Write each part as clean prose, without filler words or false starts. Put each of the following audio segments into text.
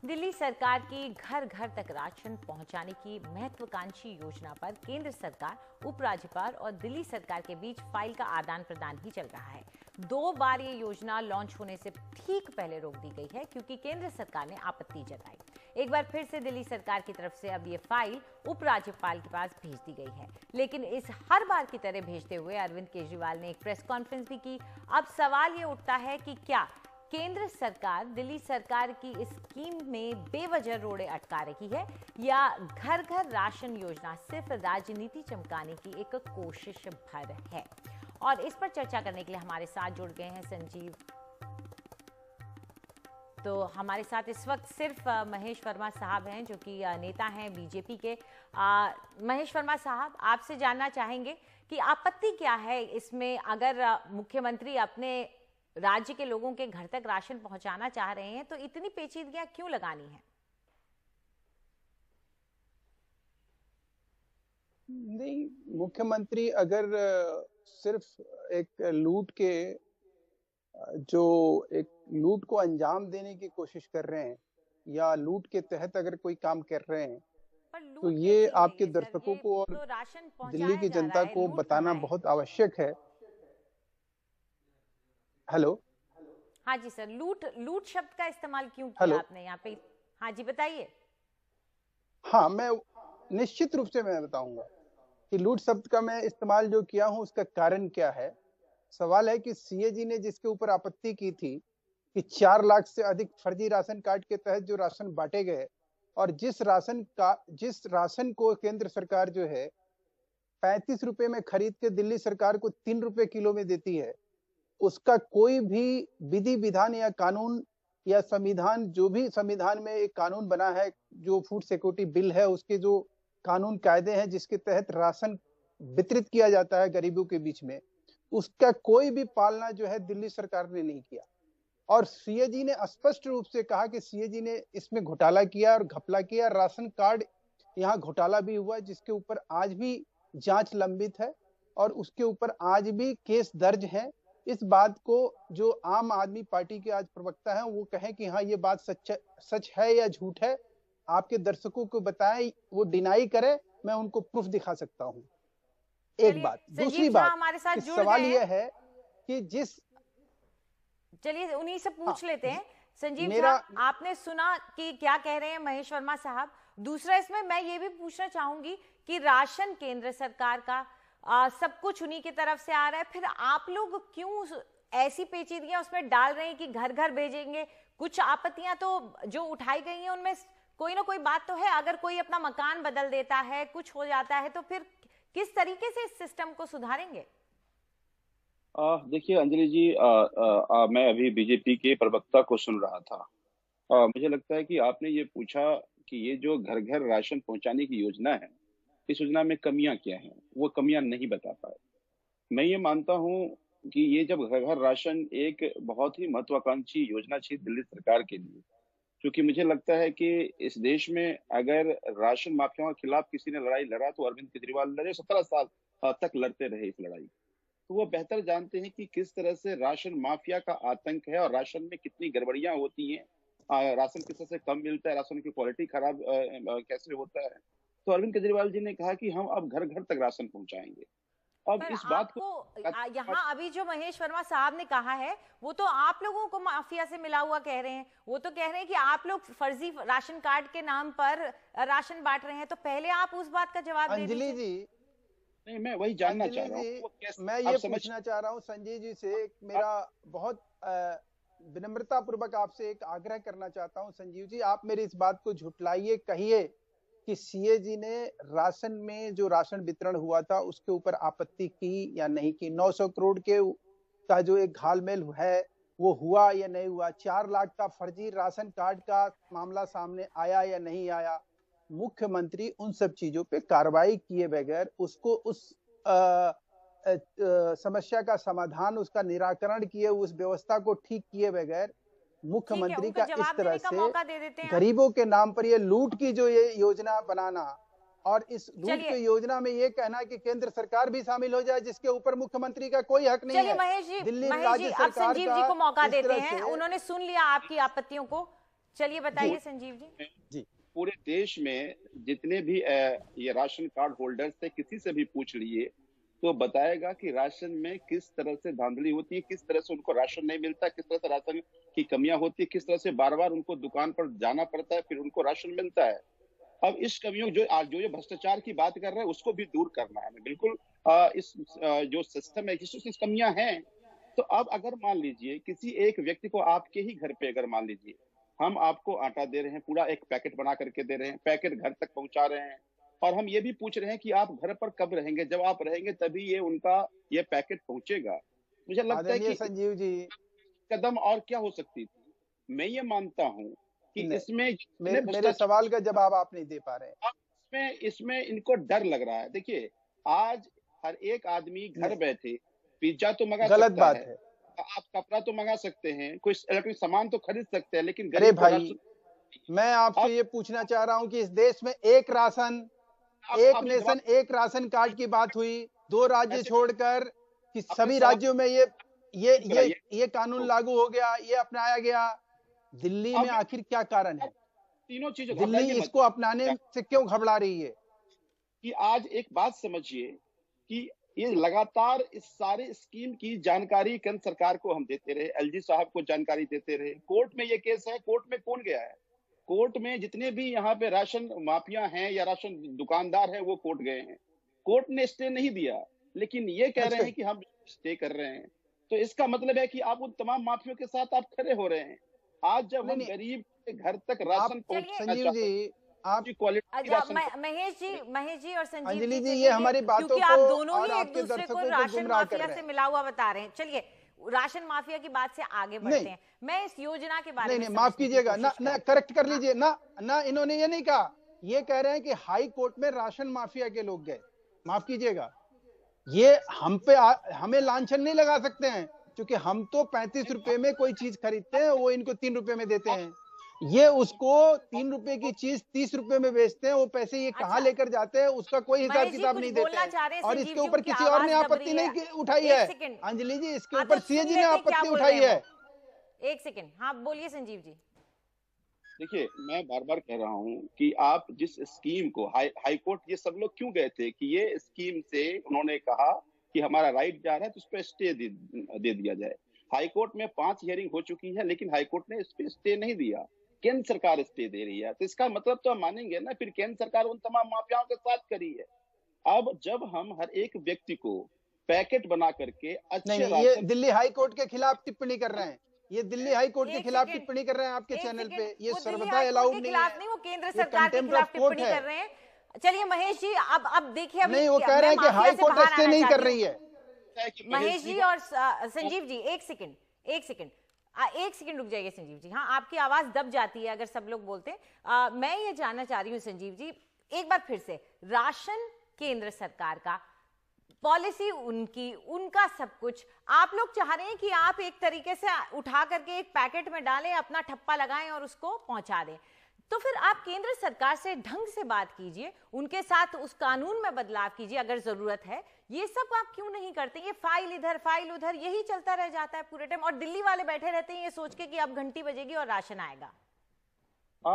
दिल्ली सरकार की घर घर तक राशन पहुंचाने की महत्वाकांक्षी योजना पर केंद्र सरकार, उपराज्यपाल और दिल्ली सरकार के बीच फाइल का आदान प्रदान ही चल रहा है। 2 बार ये योजना लॉन्च होने से ठीक पहले रोक दी गई है क्योंकि केंद्र सरकार ने आपत्ति जताई। एक बार फिर से दिल्ली सरकार की तरफ से अब ये फाइल उपराज्यपाल के पास भेज दी गई है, लेकिन इस हर बार की तरह भेजते हुए अरविंद केजरीवाल ने एक प्रेस कॉन्फ्रेंस भी की। अब सवाल ये उठता है कि क्या केंद्र सरकार दिल्ली सरकार की इस स्कीम में बेवजह रोड़े अटका रही है या घर घर राशन योजना सिर्फ राजनीति चमकाने की एक कोशिश भर है। और इस पर चर्चा करने के लिए हमारे साथ जुड़ गए हैं संजीव। तो हमारे साथ इस वक्त सिर्फ महेश वर्मा साहब हैं जो कि नेता हैं बीजेपी के। महेश वर्मा साहब, आपसे जानना चाहेंगे कि आपत्ति क्या है इसमें, अगर मुख्यमंत्री अपने राज्य के लोगों के घर तक राशन पहुंचाना चाह रहे हैं तो इतनी पेचीदगियां क्यों लगानी है? नहीं, मुख्यमंत्री अगर सिर्फ एक लूट को अंजाम देने की कोशिश कर रहे हैं या लूट के तहत अगर कोई काम कर रहे हैं तो ये आपके दर्शकों को और दिल्ली की जनता को बताना बहुत आवश्यक है। हेलो, हाँ जी सर, लूट शब्द का इस्तेमाल क्यों किया आपने यहाँ पे? हाँ जी बताइए। हाँ, मैं निश्चित रूप से मैं बताऊंगा कि लूट शब्द का मैं इस्तेमाल जो किया हूं उसका कारण क्या है। सवाल है कि सीए जी ने जिसके ऊपर आपत्ति की थी कि 4 लाख से अधिक फर्जी राशन कार्ड के तहत जो राशन बांटे गए और जिस राशन को केंद्र सरकार जो है 35 रुपए में खरीद के दिल्ली सरकार को 3 रुपए किलो में देती है, उसका कोई भी विधि विधान या कानून या संविधान, जो भी संविधान में एक कानून बना है जो फूड सिक्योरिटी बिल है, उसके जो कानून कायदे हैं जिसके तहत राशन वितरित किया जाता है गरीबों के बीच में, उसका कोई भी पालना जो है दिल्ली सरकार ने नहीं किया। और सीए जी ने स्पष्ट रूप से कहा कि सीए जी ने इसमें घोटाला किया और घपला किया। राशन कार्ड यहाँ घोटाला भी हुआ जिसके ऊपर आज भी जांच लंबित है और उसके ऊपर आज भी केस दर्ज है। इस बात को जो आम आदमी पार्टी के आज प्रवक्ता हैं वो कहें कि हाँ ये बात सच है या झूठ है, आपके दर्शकों को बताएं, वो डिनाई करे, मैं उनको प्रूफ दिखा सकता हूं। एक बात। दूसरी बात, सवाल यह है कि चलिए उन्हीं से पूछ लेते हैं। संजीव झा, आपने सुना कि क्या कह रहे हैं महेश वर्मा साहब। दूसरा, इसमें मैं ये भी पूछना चाहूंगी कि राशन केंद्र सरकार का सब कुछ उन्हीं की तरफ से आ रहा है, फिर आप लोग क्यों ऐसी पेचीदगियां उसमें डाल रहे हैं कि घर घर भेजेंगे? कुछ आपत्तियां तो जो उठाई गई हैं उनमें कोई ना कोई बात तो है। अगर कोई अपना मकान बदल देता है, कुछ हो जाता है, तो फिर किस तरीके से इस सिस्टम को सुधारेंगे? देखिए अंजलि जी, मैं अभी बीजेपी के प्रवक्ता को सुन रहा था। मुझे लगता है कि आपने ये पूछा कि ये जो घर घर राशन पहुंचाने की योजना है, इस योजना में कमियां क्या हैं, वो कमियां नहीं बता पाए। मैं ये मानता हूं कि ये जब घर घर राशन एक बहुत ही महत्वाकांक्षी योजना थी दिल्ली सरकार के लिए, क्योंकि मुझे लगता है कि इस देश में अगर राशन माफियाओं के खिलाफ किसी ने लड़ाई लड़ा तो अरविंद केजरीवाल लड़े, 17 साल तक लड़ते रहे इस लड़ाई। तो वो बेहतर जानते हैं कि किस तरह से राशन माफिया का आतंक है और राशन में कितनी गड़बड़ियां होती हैं, राशन किस तरह से कम मिलता है, राशन की क्वालिटी खराब कैसे होता है। तो अरविंद केजरीवाल जी ने कहा कि हम अब घर घर तक राशन पहुंचाएंगे। अब इस बात को यहाँ अभी जो महेश वर्मा साहब ने कहा है वो तो आप लोगों को माफिया से मिला हुआ कह रहे हैं। वो तो कह रहे हैं कि आप लोग फर्जी राशन कार्ड के नाम पर राशन बांट रहे हैं। तो पहले आप उस बात का जवाब दे दीजिए। अंजलि जी, नहीं, मैं वही जानना चाह रहा हूँ। मैं ये पूछना चाह रहा हूँ संजय जी से, मेरा बहुत विनम्रता पूर्वक आपसे एक आग्रह करना चाहता हूँ। संजीव जी, आप मेरी इस बात को झुटलाइए, कहिए कि सीए जी ने राशन में जो राशन वितरण हुआ था उसके ऊपर आपत्ति की या नहीं की। 900 करोड़ के का जो एक घालमेल है वो हुआ या नहीं हुआ। 4 लाख का फर्जी राशन कार्ड का मामला सामने आया या नहीं आया। मुख्यमंत्री उन सब चीजों पे कार्रवाई किए बगैर, उसको उस समस्या का समाधान, उसका निराकरण किए, उस व्यवस्था को ठीक किए बगैर मुख्यमंत्री का इस तरह से गरीबों के नाम पर ये लूट की जो ये योजना बनाना और इस लूट की योजना में ये कहना कि केंद्र सरकार भी शामिल हो जाए, जिसके ऊपर मुख्यमंत्री का कोई हक नहीं है। दिल्ली राज्य सरकार, संजीव जी को मौका देते हैं, उन्होंने सुन लिया आपकी आपत्तियों को। चलिए बताइए संजीव जी। जी पूरे देश में जितने भी ये राशन कार्ड होल्डर्स थे, किसी से भी पूछ लिए तो बताएगा कि राशन में किस तरह से धांधली होती है, किस तरह से उनको राशन नहीं मिलता, किस तरह से राशन की कमियां होती है, किस तरह से बार बार उनको दुकान पर जाना पड़ता है, फिर उनको राशन मिलता है। अब इस कमियों जो आज जो ये भ्रष्टाचार की बात कर रहे हैं उसको भी दूर करना है। बिल्कुल इस जो सिस्टम है जिसमें कमियां हैं, तो अब अगर मान लीजिए किसी एक व्यक्ति को आपके ही घर पे अगर मान लीजिए हम आपको आटा दे रहे हैं, पूरा एक पैकेट बना करके दे रहे हैं, पैकेट घर तक पहुंचा रहे हैं, और हम ये भी पूछ रहे हैं कि आप घर पर कब रहेंगे, जब आप रहेंगे तभी ये उनका ये पैकेट पहुंचेगा। मुझे लगता है आदरणीय कि संजीव जी, कदम और क्या हो सकती थी। मैं ये मानता हूं कि नहीं, इसमें मेरे सवाल का जवाब आप नहीं दे पा रहे हैं। इसमें इनको डर लग रहा है। देखिए, आज हर एक आदमी घर बैठे पिज्जा तो मंगा गलत सकता बात है, है। आप कपड़ा तो मंगा सकते हैं, कोई इलेक्ट्रॉनिक सामान तो खरीद सकते हैं, लेकिन अरे गरीब को भाई, राशन मैं आपसे ये पूछना चाह रहा हूं कि इस देश में एक राशन, एक अभी नेशन, एक राशन कार्ड की बात हुई, 2 राज्य ऐसे छोड़कर कि अपने सभी सवाल राज्यों में ये कानून लागू हो गया, ये अपनाया गया। दिल्ली में अब आखिर क्या कारण है? तीनों चीजों दिल्ली घबराइए मत इसको अपनाने से क्यों घबरा रही है? कि आज एक बात समझिए कि ये लगातार इस सारे स्कीम की जानकारी केंद्र सरकार को हम देते रहे, एलजी साहब को जानकारी देते रहे। कोर्ट में ये केस है, कोर्ट में कौन गया है? कोर्ट में जितने भी यहाँ पे राशन माफिया हैं या राशन दुकानदार हैं वो कोर्ट गए हैं। कोर्ट ने स्टे नहीं दिया, लेकिन ये कह रहे हैं कि हम स्टे कर रहे हैं। तो इसका मतलब है कि आप उन तमाम माफियों के साथ आप खड़े हो रहे हैं। आज जब हम गरीब के घर तक राशन पहुंचाना संजीव चाहते हैं, जी, आप क्वालिटी राशन महेश जी और संजीव अंजलि जी, चलिए, ये हमारी बातों क्योंकि को आप दोनों और ही एक आपके दूसरे को दर्शकों को राशन गुमराह कर माफिया रहे से हैं। मिला हुआ बता रहे हैं। चलिए राशन माफिया की बात से आगे बढ़ते हैं। मैं इस योजना के बारे में नहीं, माफ समझने की कीजिएगा ना, कोशिश ना करेक्ट कर लीजिए ना, इन्होंने ये नहीं कहा। ये कह रहे हैं कि हाई कोर्ट में राशन माफिया के लोग गए। माफ कीजिएगा, ये हमें लांछन नहीं लगा सकते हैं, क्योंकि हम तो 35 रुपए में कोई चीज खरीदते हैं, वो इनको 3 रुपए में देते हैं। ये उसको 3 रुपए की चीज 30 रुपए में बेचते हैं। वो पैसे ये कहाँ लेकर जाते हैं उसका कोई हिसाब किताब नहीं देते हैं। और इसके ऊपर किसी और ने आपत्ति नहीं उठाई है। अंजलि जी, इसके ऊपर सीएजी ने आपत्ति उठाई है। एक सेकंड, हाँ बोलिए संजीव जी। देखिए, मैं बार बार कह रहा हूं कि आप जिस स्कीम को हाई कोर्ट ये सब लोग क्यों गए थे कि ये स्कीम से उन्होंने कहा कि हमारा राइट जा रहा है तो उस पर स्टे दे दिया जाए। हाई कोर्ट में 5 हियरिंग हो चुकी है, लेकिन हाई कोर्ट ने इस पे स्टे नहीं दिया। केंद्र सरकार स्टे दे रही है, तो इसका मतलब तो हम मानेंगे ना, फिर केंद्र सरकार उन तमाम माफियाओं के साथ करी है। अब जब हम हर एक व्यक्ति को पैकेट बना करके अच्छे नहीं, ये दिल्ली हाई कोर्ट के खिलाफ टिप्पणी कर रहे हैं। ये दिल्ली हाई कोर्ट के खिलाफ टिप्पणी कर रहे हैं आपके चैनल पे। ये सर्वथा अलाउड नहीं है। वो केंद्र सरकार के खिलाफ टिप्पणी कर रहे हैं। चलिए महेश जी, अब देखिए, नहीं, वो कह रहे हैं कि हाई कोर्ट स्टे नहीं कर रही है। महेश जी और संजीव जी, एक सेकंड रुक जाइए संजीव जी। हाँ, आपकी आवाज दब जाती है अगर सब लोग बोलते हैं। मैं ये जानना चाह रही हूँ संजीव जी, एक बार फिर से, राशन केंद्र सरकार का, पॉलिसी उनका सब कुछ, आप लोग चाह रहे हैं कि आप एक तरीके से उठा करके एक पैकेट में डालें, अपना ठप्पा लगाएं और उसको पहुंचा दें। तो फिर आप केंद्र सरकार से ढंग से बात कीजिए, उनके साथ उस कानून में बदलाव कीजिए अगर जरूरत है। ये सब आप क्यों नहीं करते? ये फाइल इधर फाइल उधर, यही चलता रह जाता है पूरे टाइम, और दिल्ली वाले बैठे रहते हैं ये सोच के कि अब घंटी बजेगी और राशन आएगा।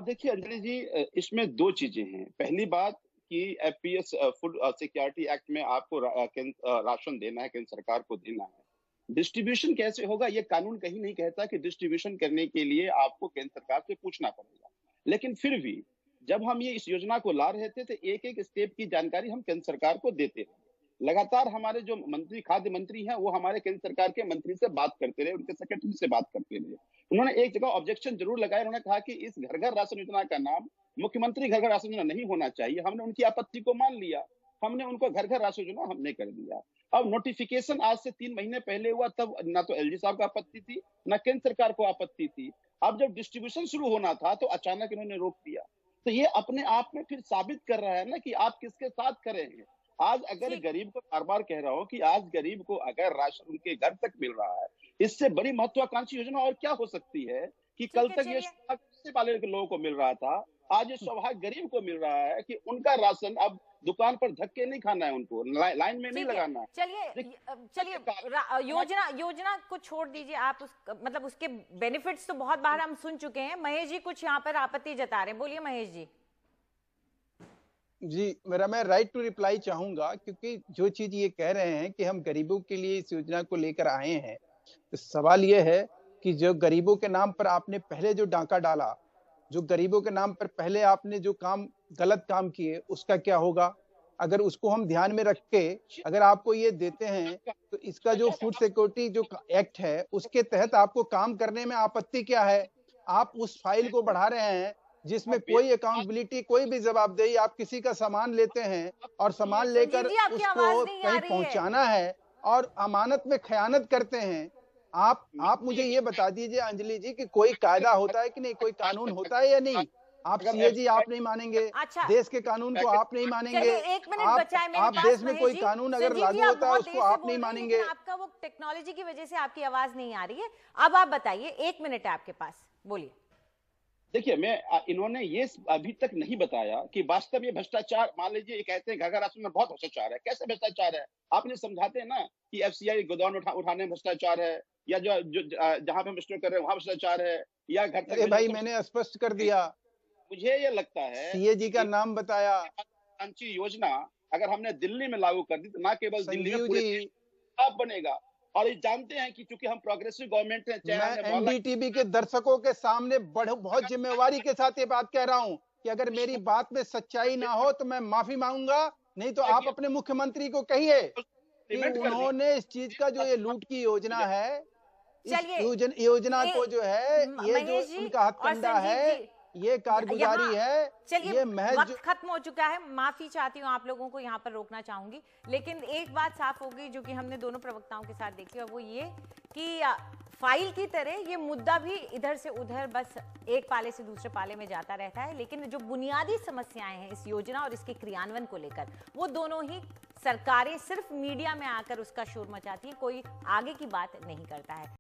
देखिए अंजलि जी, इसमें 2 चीजें हैं। पहली बात कि एफपीएस फूड सिक्योरिटी एक्ट में आपको राशन देना है, केंद्र सरकार को देना है। डिस्ट्रीब्यूशन कैसे होगा ये कानून कहीं नहीं कहता कि डिस्ट्रीब्यूशन करने के लिए आपको केंद्र सरकार से पूछना पड़ेगा। लेकिन फिर भी जब हम ये इस योजना को ला रहे थे तो एक एक स्टेप की जानकारी हम केंद्र सरकार को देते रहे। लगातार हमारे जो मंत्री, खाद्य मंत्री हैं, वो हमारे केंद्र सरकार के मंत्री से बात करते रहे, उनके सेक्रेटरी से बात करते रहे। उन्होंने एक जगह ऑब्जेक्शन जरूर लगाया, उन्होंने कहा कि इस घर घर राशन योजना का नाम मुख्यमंत्री घर घर राशन योजना नहीं होना चाहिए। हमने उनकी आपत्ति को मान लिया, हमने उनको घर घर राशन योजना हमने कर दिया। अब नोटिफिकेशन आज से 3 महीने पहले हुआ, तब ना तो एलजी साहब को आपत्ति थी, ना केंद्र सरकार को आपत्ति थी। अब जब डिस्ट्रीब्यूशन शुरू होना था तो अचानक इन्होंने रोक दिया। तो ये अपने आप में फिर साबित कर रहा है ना कि आप किसके साथ खड़े हैं। आज अगर गरीब को, बार बार कह रहा हूं कि आज गरीब को अगर राशन उनके घर तक मिल रहा है, इससे बड़ी महत्वाकांक्षी योजना और क्या हो सकती है कि कल तक ये वाले लोगों को मिल रहा था, आज ये सौभाग्य गरीब को मिल रहा है कि उनका राशन अब दुकान पर धक्के नहीं खाना है, उनको लाइन में नहीं ठीक है, लगाना है। चलिए योजना को छोड़ दीजिए आप, मतलब उसके बेनिफिट्स तो बहुत बार हम सुन चुके हैं। महेश जी कुछ यहाँ पर आपत्ति जता रहे हैं, बोलिए महेश जी। जी, मैं राइट टू रिप्लाई चाहूंगा, क्योंकि जो चीज ये कह रहे हैं कि हम गरीबों के लिए इस योजना को लेकर आए हैं, तो सवाल ये है कि जो गरीबों के नाम पर आपने पहले जो डाका डाला, जो गरीबों के नाम पर पहले आपने जो काम गलत काम किए, उसका क्या होगा? अगर उसको हम ध्यान में रख के अगर आपको ये देते हैं, तो इसका जो फूड सिक्योरिटी जो एक्ट है उसके तहत आपको काम करने में आपत्ति क्या है? आप उस फाइल को बढ़ा रहे हैं जिसमें कोई अकाउंटेबिलिटी, कोई भी जवाबदेही, आप किसी का सामान लेते हैं और सामान लेकर उसको कहीं पहुंचाना है और अमानत में खयानत करते हैं। आप मुझे ये बता दीजिए अंजलि जी कि कोई कायदा होता है कि नहीं, कोई कानून होता है या नहीं? आप सीए जी आप नहीं मानेंगे, अच्छा, देश के कानून को आप नहीं मानेंगे, एक मिनट बचा है मेरे आप पास, देश में कोई कानून अगर लागू होता है उसको आप नहीं मानेंगे। आपका वो टेक्नोलॉजी की वजह से आपकी आवाज नहीं आ रही है। अब आप बताइए, 1 मिनट है आपके पास, बोलिए। देखिए, इन्होंने ये अभी तक नहीं बताया कि वास्तव ये भ्रष्टाचार, मान लीजिए ये कहते हैं घर राशन में बहुत भ्रष्टाचार है, कैसे भ्रष्टाचार है? आपने समझाते हैं ना कि एफसीआई गोदाम उठाने में भ्रष्टाचार है, या जो जहां पे हम स्टोर कर रहे हैं वहां भ्रष्टाचार है, या घर तक। अरे भाई, मैंने स्पष्ट कर दिया, मुझे ये लगता है सीए जी का नाम बताया। महत्वाकांक्षी योजना अगर हमने दिल्ली में लागू कर दी तो ना केवल दिल्ली में पूरे आप बनेगा। और ये जानते हैं कि चूंकि हम प्रोग्रेसिव गवर्नमेंट है, मैं एनडीटीवी के दर्शकों के सामने बहुत जिम्मेवारी के साथ ये बात कह रहा हूं कि अगर मेरी बात में सच्चाई ना हो तो मैं माफी मांगूंगा, नहीं तो आप अपने मुख्यमंत्री को कहिए कि उन्होंने इस चीज का जो ये लूट की योजना है, इस योजना को जो है, ये जो उनका हथकंडा है, ये कारगुजारी है। चलिए, वक्त खत्म हो चुका है, माफी चाहती हूँ, आप लोगों को यहाँ पर रोकना चाहूंगी, लेकिन एक बात साफ होगी जो कि हमने दोनों प्रवक्ताओं के साथ देखी, और वो ये कि फाइल की तरह ये मुद्दा भी इधर से उधर बस एक पाले से दूसरे पाले में जाता रहता है, लेकिन जो बुनियादी समस्याएं हैं इस योजना और इसके क्रियान्वयन को लेकर, वो दोनों ही सरकारें सिर्फ मीडिया में आकर उसका शोर मचाती है, कोई आगे की बात नहीं करता है।